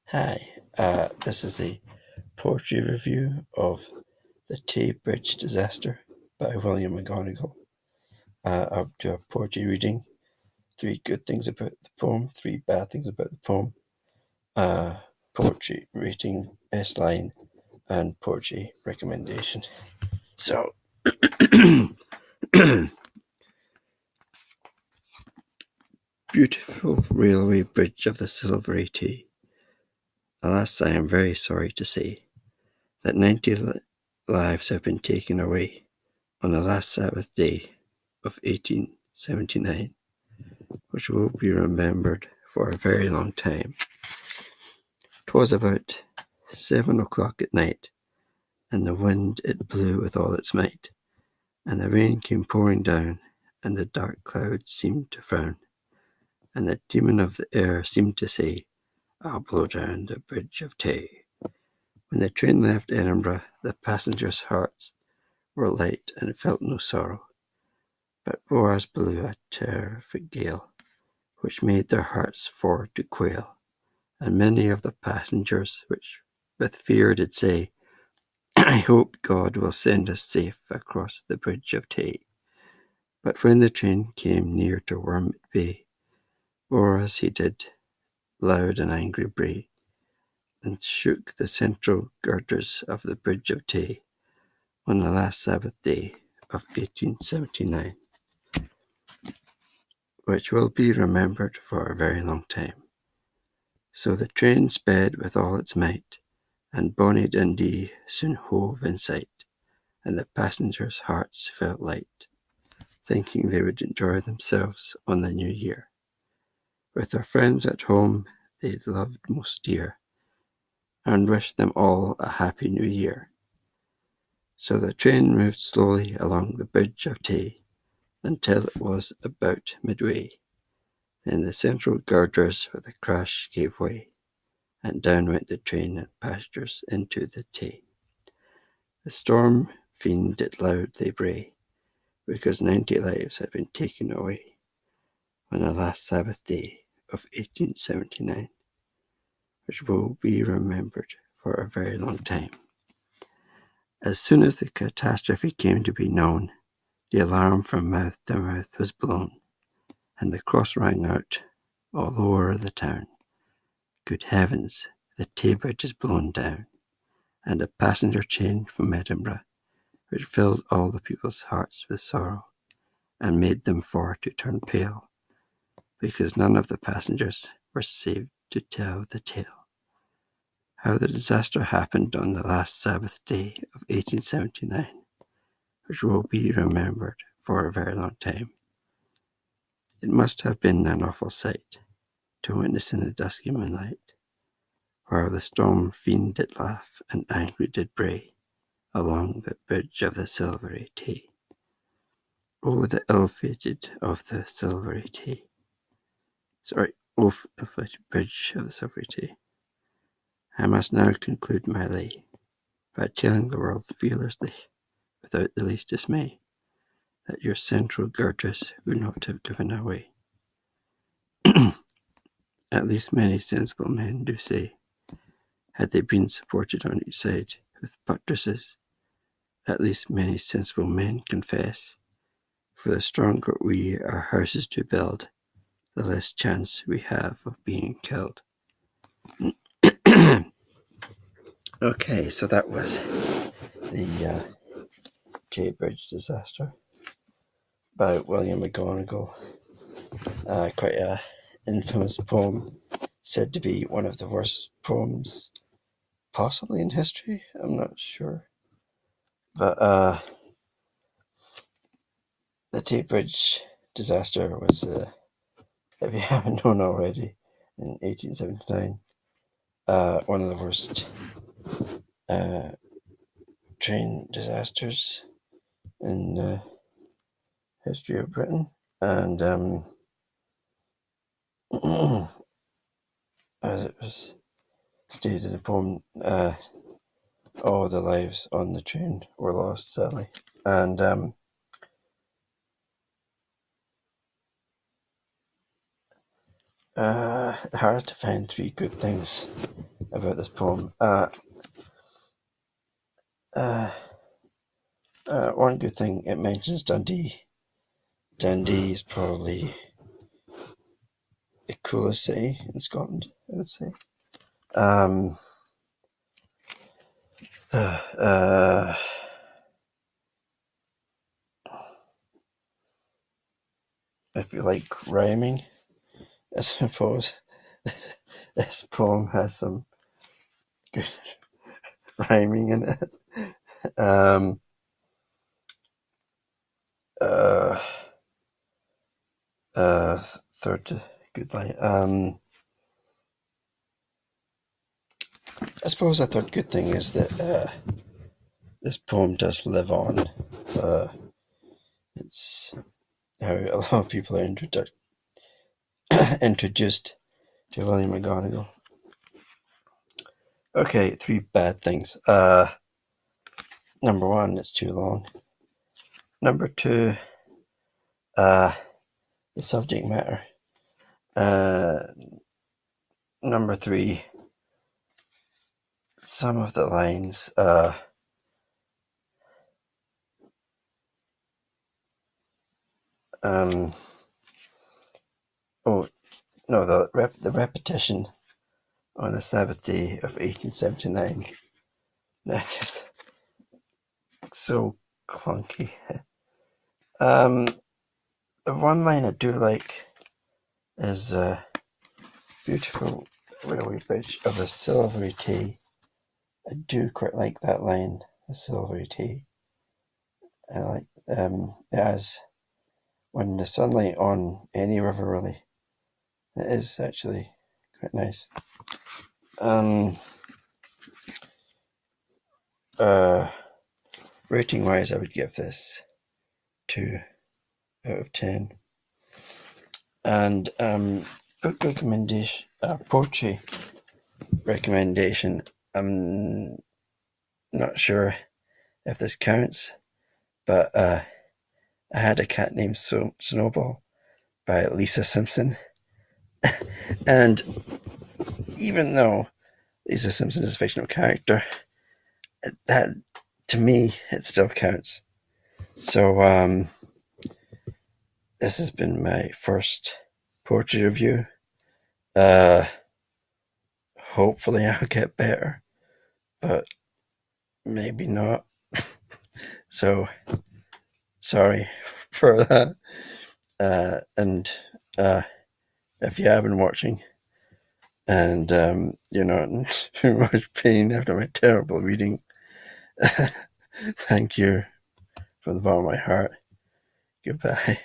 Hi, this is a poetry review of The Tay Bridge Disaster by William McGonagall. I'll do a poetry reading, 3 good things about the poem, 3 bad things about the poem, poetry rating, best line, and poetry recommendation. So, beautiful railway bridge of the Silvery Tay. Alas, I am very sorry to say that 90 lives have been taken away on the last Sabbath day of 1879, which will be remembered for a very long time. 'Twas about 7 o'clock at night, and the wind it blew with all its might, and the rain came pouring down, and the dark clouds seemed to frown, and the demon of the air seemed to say, I'll blow down the bridge of Tay. When the train left Edinburgh, the passengers' hearts were light and felt no sorrow, but roars blew a terrific gale, which made their hearts for to quail, and many of the passengers which with fear did say, I hope God will send us safe across the bridge of Tay. But when the train came near to Wormit Bay, roar as he did, loud and angry bray, and shook the central girders of the bridge of Tay on the last Sabbath day of 1879, which will be remembered for a very long time. So the train sped with all its might, and bonny Dundee soon hove in sight, and the passengers' hearts felt light, thinking they would enjoy themselves on the new year, with their friends at home they loved most dear, and wished them all a happy new year. So the train moved slowly along the bridge of Tay, until it was about midway. Then the central girders with a crash gave way, and down went the train and passengers into the Tay. The storm fiend it loudly bray, because 90 lives had been taken away on the last Sabbath day of 1879, which will be remembered for a very long time. As soon as the catastrophe came to be known, the alarm from mouth to mouth was blown, and the cross rang out all over the town. Good heavens, the Tay Bridge is blown down, and a passenger chain from Edinburgh, which filled all the people's hearts with sorrow, and made them for to turn pale, because none of the passengers were saved to tell the tale. How the disaster happened on the last Sabbath day of 1879, which will be remembered for a very long time. It must have been an awful sight to witness in the dusky moonlight, while the storm fiend did laugh and angry did bray along the bridge of the Silvery Tay. Oh, the ill-fated of the Silvery Tay. Ill-fated bridge of the Silvery Tay. I must now conclude my lay by telling the world fearlessly, without the least dismay, that your central girders would not have given away. At least many sensible men do say, had they been supported on each side with buttresses, at least many sensible men confess, for the stronger we our houses do build, the less chance we have of being killed. Okay, so that was the Tay Bridge Disaster by William McGonagall. Quite an infamous poem, said to be one of the worst poems possibly in history. I'm not sure. But the Tay Bridge Disaster was, if you haven't known already, in 1879, one of the worst train disasters in the history of Britain. And as it was stated in the poem, all the lives on the train were lost, sadly. And Hard to find three good things about this poem. One good thing, it mentions Dundee. Dundee is probably the coolest city in Scotland, I would say. If you like rhyming, I suppose this poem has some good rhyming in it. Third good line. I suppose a third good thing is that this poem does live on. It's how a lot of people are introduced to William McGonagall. Okay, three bad things. Number one, it's too long. Number two, the subject matter. Number three, some of the lines. The repetition on the Sabbath day of 1879. That just so clunky. The one line I do like is beautiful railway bridge of a silvery tea. I do quite like that line, the silvery tea. I like it has when the sunlight on any river really. It is actually quite nice. Rating wise, I would give this 2 out of 10. And book recommendation, poetry recommendation. I'm not sure if this counts, but I had a cat named Snowball by Lisa Simpson. And even though Lisa Simpson is a fictional character, that to me it still counts. So this has been my first poetry review. Hopefully I'll get better, but maybe not. So sorry for that. And if you have been watching and you're not in too much pain after my terrible reading, thank you from the bottom of my heart. Goodbye.